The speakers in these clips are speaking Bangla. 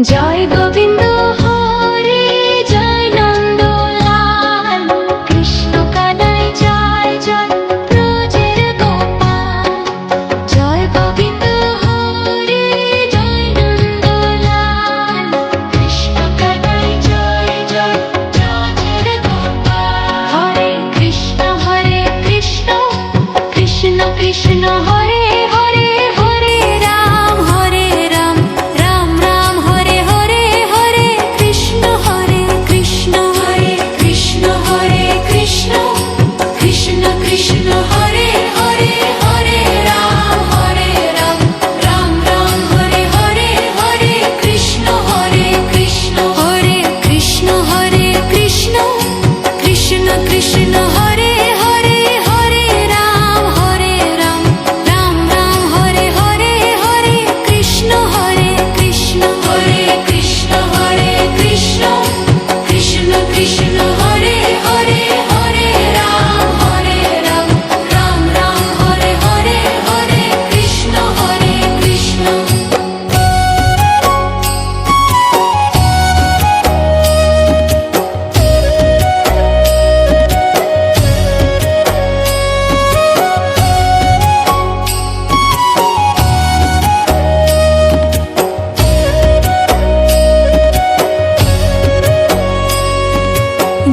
জয় গোবিন্দ হরে জয় নন্দলাল কৃষ্ণ কানাই জয় জয় ব্রজের গোপাল। জয় গোবিন্দ হরে জয় নন্দলাল কৃষ্ণ কানাই জয় জয় ব্রজের গোপাল। হরে কৃষ্ণ কৃষ্ণ কৃষ্ণ হরে হরে হরে রাম রাম রাম হরে হরে হরে কৃষ্ণ কৃষ্ণ হরে কৃষ্ণ কৃষ্ণ কৃষ্ণ হরে হরে হরে রাম রাম রাম হরে হরে হরে কৃষ্ণ কৃষ্ণ হরে কৃষ্ণ কৃষ্ণ কৃষ্ণ হরে হরে হরে রাম রাম রাম হরে হরে হরে কৃষ্ণ কৃষ্ণ হরে কৃষ্ণ কৃষ্ণ কৃষ্ণ হরে হরে হরে রাম রাম রাম হরে হরে হরে কৃষ্ণ কৃষ্ণ।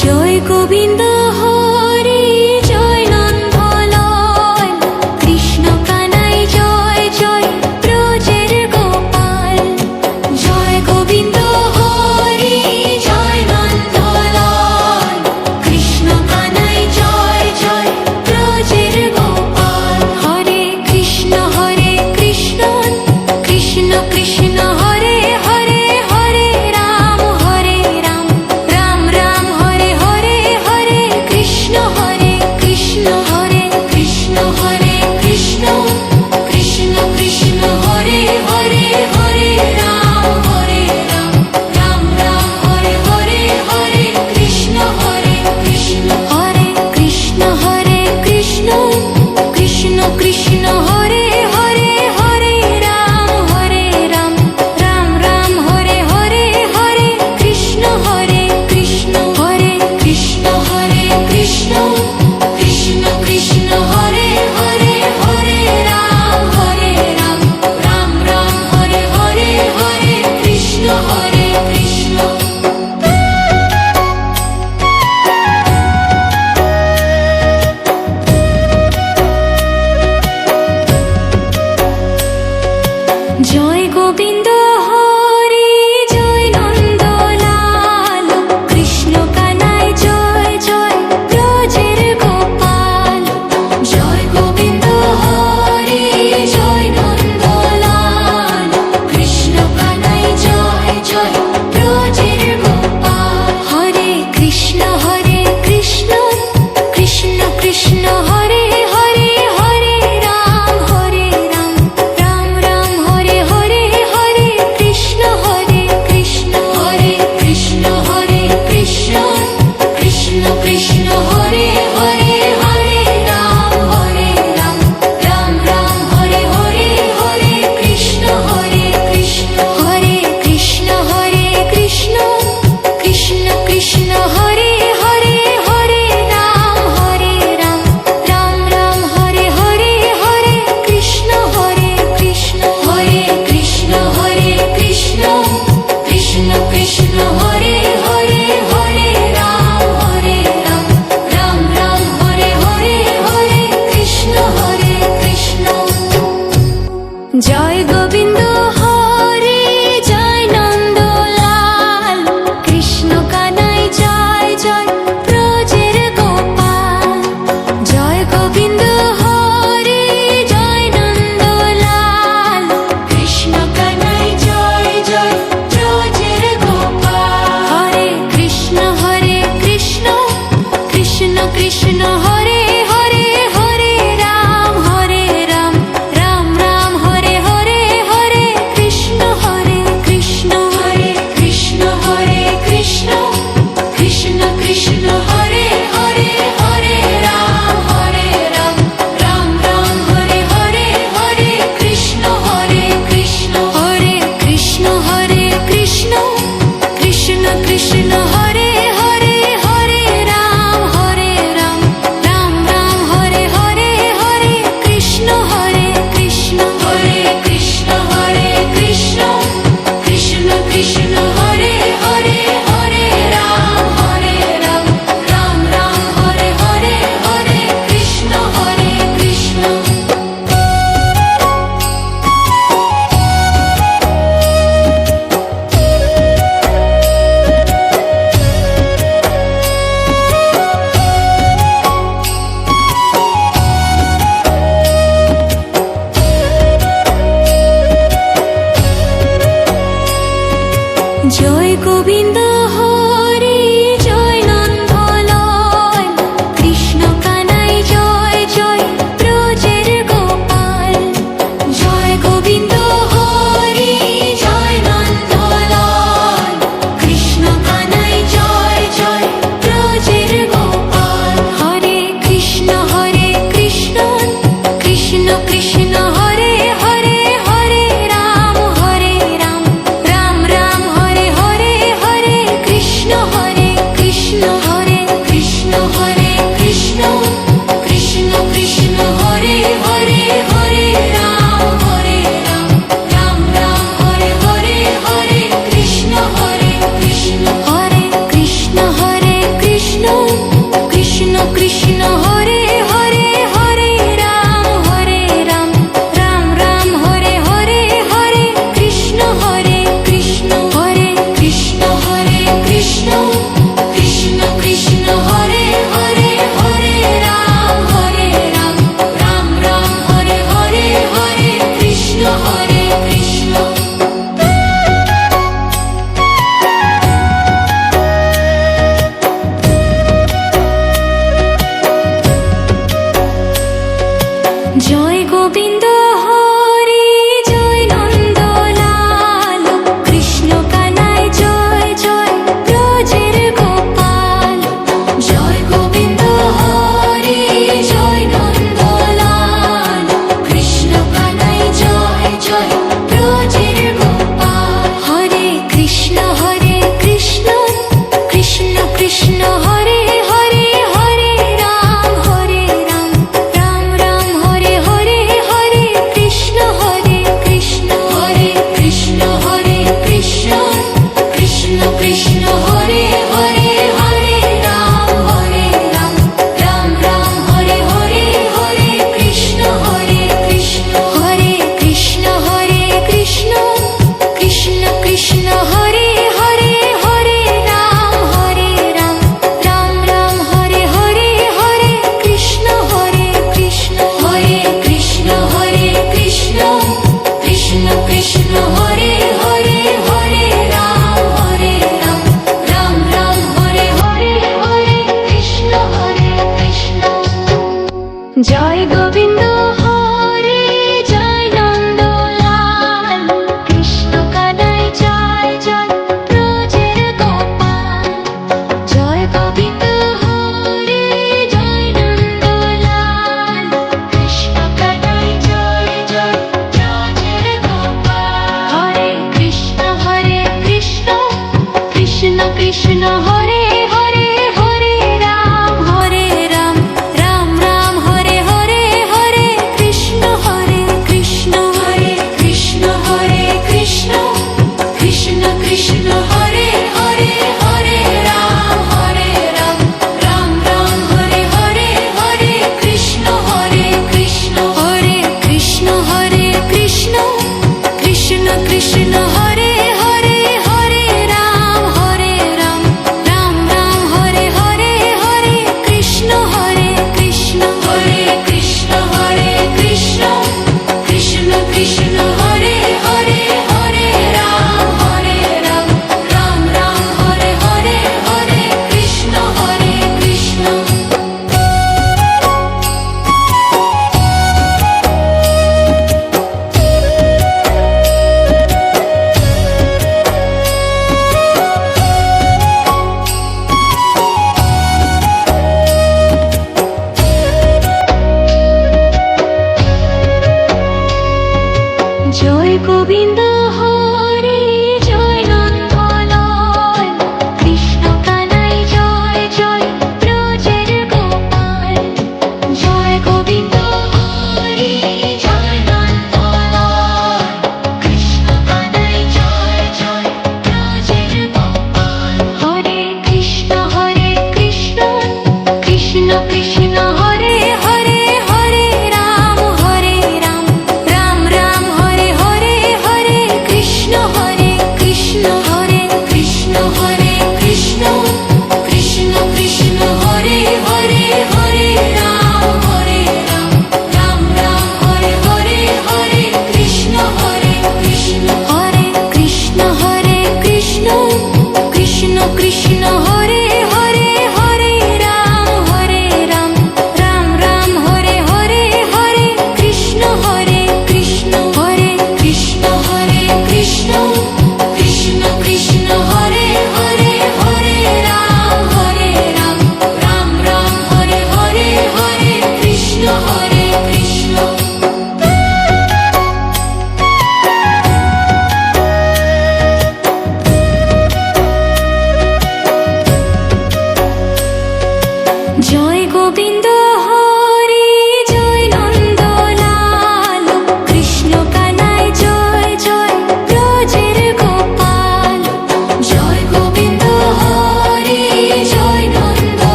জয় গোবিন্দ হরে জয় নন্দলাল কৃষ্ণ কানাই জয় জয় ব্রজের গোপাল। জয় গোবিন্দ হরে জয় নন্দলাল কৃষ্ণ কানাই জয় জয় ব্রজের গোপাল। হরে কৃষ্ণ কৃষ্ণ কৃষ্ণ হরে হরে হরে রাম রাম রাম হরে হরে হরে কৃষ্ণ জয় গোবিন্দ হরে জয় নন্দলাল কৃষ্ণ কানাই জয় জয় ব্রজের গোপাল জয় গোবিন্দ হরে জয় নন্দলাল কৃষ্ণ কানাই জয় জয় ব্রজের গোপাল হরে কৃষ্ণ কৃষ্ণ কৃষ্ণ হরে হরে হরে রাম রাম রাম হরে হরে হরে কৃষ্ণ কৃষ্ণ হরে কৃষ্ণ কৃষ্ণ কৃষ্ণ কৃষ্ণ হরে হরে হরে রাম রাম রাম হরে হরে হরে কৃষ্ণ কৃষ্ণ কৃষ্ণ কৃষ্ণ কৃষ্ণ হরে হরে হরে রাম রাম রাম হরে হরে হরে কৃষ্ণ কৃষ্ণ কৃষ্ণ কৃষ্ণ কৃষ্ণ কৃষ্ণ হরে হরে হরে রাম রাম রাম হরে হরে হরে কৃষ্ণ কৃষ্ণ জয় গোবিন্দ হরে জয় নন্দলাল কৃষ্ণ কানাই জয় জয় ব্রজের গোপাল জয় গোবিন্দ হরে জয় নন্দলাল কৃষ্ণ কানাই জয় জয় ব্রজের গোপাল হরে কৃষ্ণ কৃষ্ণ কৃষ্ণ হরে হরে হরে রাম রাম রাম হরে হরে হরে কৃষ্ণ কৃষ্ণ কৃষ্ণ কৃষ্ণ কৃষ্ণ কৃষ্ণ হরে হরে হরে রাম রাম রাম হরে হরে হরে কৃষ্ণ কৃষ্ণ কৃষ্ণ কৃষ্ণ কৃষ্ণ কৃষ্ণ হরে হরে হরে রাম রাম রাম হরে হরে হরে কৃষ্ণ কৃষ্ণ কৃষ্ণ কৃষ্ণ কৃষ্ণ কৃষ্ণ হরে হরে হরে রাম রাম রাম হরে হরে হরে কৃষ্ণ কৃষ্ণ জয় গোবিন্দ হরে জয় নন্দলাল কৃষ্ণ কানাই জয় জয় ব্রজের গোপাল জয় গোবিন্দ হরে জয় নন্দলাল কৃষ্ণ কানাই জয় জয় ব্রজের গোপাল হরে কৃষ্ণ কৃষ্ণ কৃষ্ণ হরে হরে হরে রাম রাম রাম হরে হরে হরে কৃষ্ণ কৃষ্ণ কৃষ্ণ কৃষ্ণ কৃষ্ণ কৃষ্ণ হরে হরে হরে রাম রাম রাম হরে হরে হরে কৃষ্ণ কৃষ্ণ কৃষ্ণ কৃষ্ণ কৃষ্ণ হরে হরে হরে রাম রাম রাম হরে হরে হরে কৃষ্ণ কৃষ্ণ কৃষ্ণ কৃষ্ণ কৃষ্ণ কৃষ্ণ হরে হরে হরে রাম রাম রাম হরে হরে হরে কৃষ্ণ কৃষ্ণ জয় গোবিন্দ হরে জয় নন্দলাল কৃষ্ণ কানাই জয় জয় ব্রজের গোপাল জয় গোবিন্দ হরে জয় নন্দলাল কৃষ্ণ কানাই জয় জয় ব্রজের গোপাল হরে কৃষ্ণ কৃষ্ণ কৃষ্ণ হরে হরে হরে রাম রাম রাম হরে হরে হরে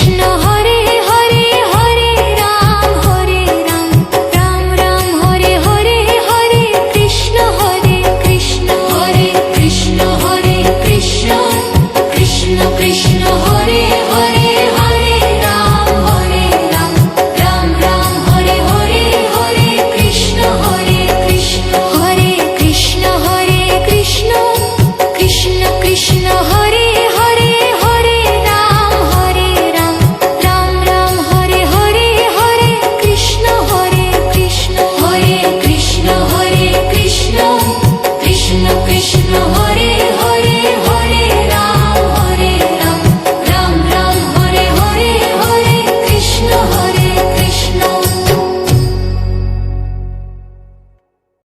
কৃষ্ণ হরে